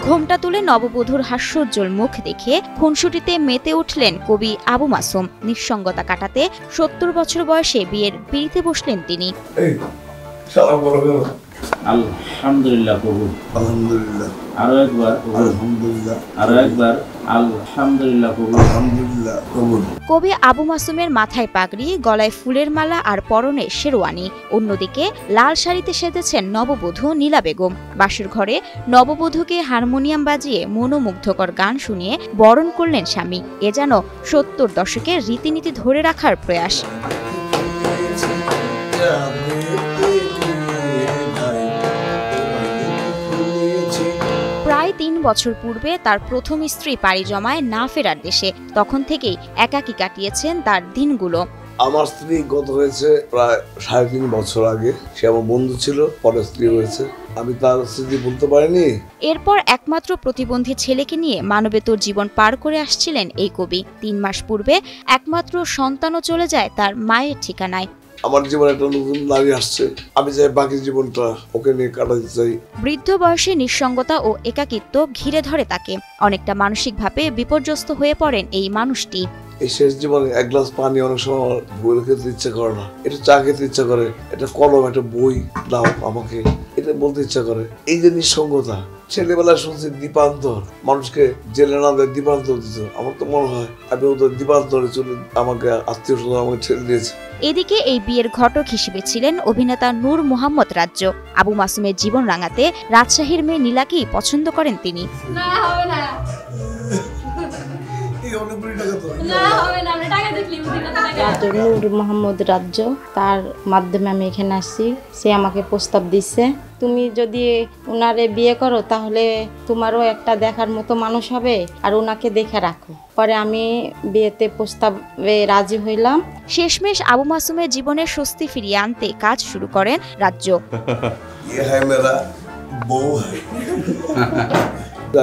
ঘোমটা তুলে নববধূর হাস্যোজ্জ্বল মুখ দেখে খুনসুটিতে মেতে উঠলেন কবি আবু মাসুম। নিঃসঙ্গতা কাটাতে ৭০ বছর বয়সে বিয়ের পিঁড়িতে বসলেন তিনি। আলহামদুলিল্লাহ কবুল, আলহামদুলিল্লাহ, আরো একবার আলহামদুলিল্লাহ, আরো একবার আলহামদুলিল্লাহ কবুল, আলহামদুলিল্লাহ কবুল। কবি আবু মাসুমের মাথায় পাগড়ি, গলায় ফুলের মালা আর পরনে শেরওয়ানি। অন্যদিকে লাল শাড়িতে সেজেছেন নববধূ নীলা বেগম। বাসর ঘরে নববধূকে হারমোনিয়াম বাজিয়ে মনোমুগ্ধকর গান শুনিয়ে বরণ করলেন স্বামী। এ যেন ৭০ দশকের রীতিনীতি ধরে রাখার প্রয়াস। প্রায় ৩ বছর পূর্বে তার প্রথম স্ত্রী পাড়ি জমায় না ফেরার দেশে। তখন থেকেই একাকী কাটিয়েছেন তার দিনগুলো। আমার স্ত্রী গত হয়েছে প্রায় ৩.৫ বছর আগে। সে আমার বন্ধু ছিল, পরে স্ত্রী হয়েছে। আমি তার স্মৃতি ভুলতে পারিনি। এরপর একমাত্র প্রতিবন্ধী ছেলেকে নিয়ে মানবেতর জীবন পার করে আসছিলেন এই কবি। ৩ মাস পূর্বে একমাত্র সন্তানও চলে যায় তার মায়ের ঠিকানায়। আমার জীবনে একটা নতুন নারী আসছে, আমি চাই বাকি জীবনটা ওকে নিয়ে কাটাতে চাই। বৃদ্ধ বয়সে নিঃসঙ্গতা ও একাকিত্ব ঘিরে ধরে তাকে। অনেকটা মানসিকভাবে বিপর্যস্ত হয়ে পড়েন এই মানুষটি। এই শেষ জীবনে এক গ্লাস পানি অনেক সময় বই খেতে ইচ্ছা করে না, এটা চা খেতে ইচ্ছা করে, এটা কলম, একটা বই দাও আমাকে, এটা বলতে ইচ্ছা করে। এই যে নিঃসঙ্গতা, ছেলেবেলায় শুনছি দ্বীপান্তর, মানুষকে জেলে না দেয় দ্বীপান্তর দিত। আমার তো মনে হয় আমি ওদের দ্বীপান্তরে চলে আমাকে আত্মীয় স্বজন আমাকে ছেড়ে দিয়েছে। এদিকে এই বিয়ের ঘটক হিসেবে ছিলেন অভিনেতা নূর মোহাম্মদ রাজ্য। আবু মাসুমের জীবন রাঙাতে রাজশাহীর মেয়ে নীলাকেই পছন্দ করেন তিনি। নূর মোহাম্মদ রাজ্য, তার মাধ্যমে আমি এখানে আসছি। সে আমাকে প্রস্তাব দিচ্ছে, তুমি যদি উনারে বিয়ে করো তাহলে তোমারও একটা দেখার মতো মানুষ হবে, আর ওনাকে দেখে রাখো। পরে আমি বিয়েতে প্রস্তাবে রাজি হইলাম। শেষমেশ আবু মাসুমের জীবনে স্বস্তি ফিরিয়ে আনতে কাজ শুরু করেন রাজ্য।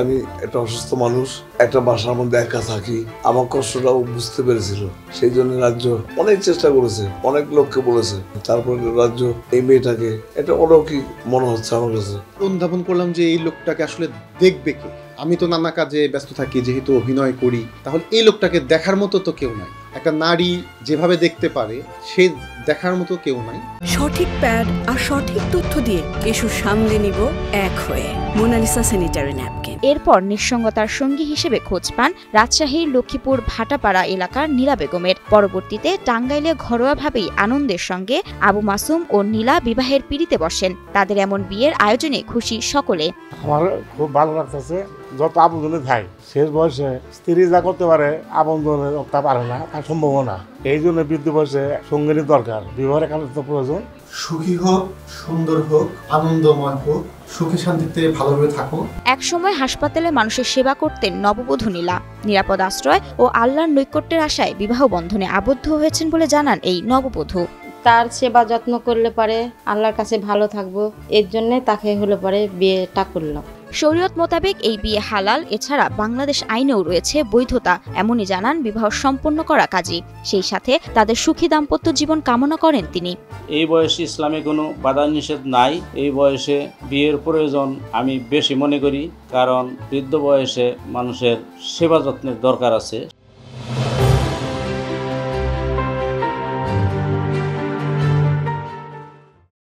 আমি একটা অসুস্থ মানুষ, একটা বাসার মধ্যে একা থাকি, আমার কষ্টটাও বুঝতে পেরেছিল। সেই জন্য রাজ্য অনেক চেষ্টা করেছে, অনেক লোককে বলেছে। তারপরে রাজ্য এই মেয়েটাকে এটা অলৌকিক মনে হচ্ছে আমার কাছে। অনুধাবন করলাম যে এই লোকটাকে আসলে দেখবে কে। আমি তো নানা কাজে ব্যস্ত থাকি, যেহেতু অভিনয় করি, তাহলে এই লোকটাকে দেখার মতো তো কেউ নাই। একটা নারী যেভাবে দেখতে পারে সে দেখার মতো কেউ নাই। সঠিক প্যাড আর সঠিক তথ্য দিয়ে কেশু সামলে নিব এক হয়ে। Monalisa sanitary napkin. এরপর নিঃসঙ্গতার সঙ্গী হিসেবে খোঁজ পান রাজশাহীর লক্ষ্মীপুর ভাটাপাড়া এলাকার নীলা বেগমের। পরবর্তীতে টাঙ্গাইলে ঘরোয়াভাবেই আনন্দের সঙ্গে আবু মাসুম ও নীলা বিবাহের পিঁড়িতে বসেন। তাদের এমন বিয়ের আয়োজনে খুশি সকলে। আমার খুব ভালো লাগতেছে। যত আপনজনে ভাই, শেষ বয়সে স্ত্রী যা করতে পারে আপনজনের তা পারে না, তার সম্ভাবনা। এই জন্য বৃদ্ধ বয়সে সঙ্গীর দরকার, বিবাহের একান্ত প্রয়োজন। সুখী হোক, সুন্দর হোক, আনন্দময় হোক, সুখে শান্তিতে ভালোভাবে থাকো। একসময় হাসপাতালে মানুষের সেবা করতেন নববধূ নীলা। নিরাপদ আশ্রয় ও আল্লাহর নৈকট্যের আশায় বিবাহ বন্ধনে আবদ্ধ হয়েছেন বলে জানান এই নববধূ। তার সেবা যত্ন করলে পরে আল্লাহর কাছে ভালো থাকবো, এর জন্য তাকে হলো পরে বিয়েটা করলাম। শরীয়ত মোতাবেক এই বিয়ে হালাল। এছাড়া বাংলাদেশ আইনেও রয়েছে বৈধতা, এমনই জানান বিবাহ সম্পন্ন করা কাজী। সেই সাথে তাদের সুখী দাম্পত্য জীবন কামনা করেন তিনি। এই বয়সে ইসলামে কোনো বাধা নিষেধ নাই। এই বয়সে বিয়ের প্রয়োজন আমি বেশি মনে করি, কারণ বৃদ্ধ বয়সে মানুষের সেবা যত্নের দরকার আছে।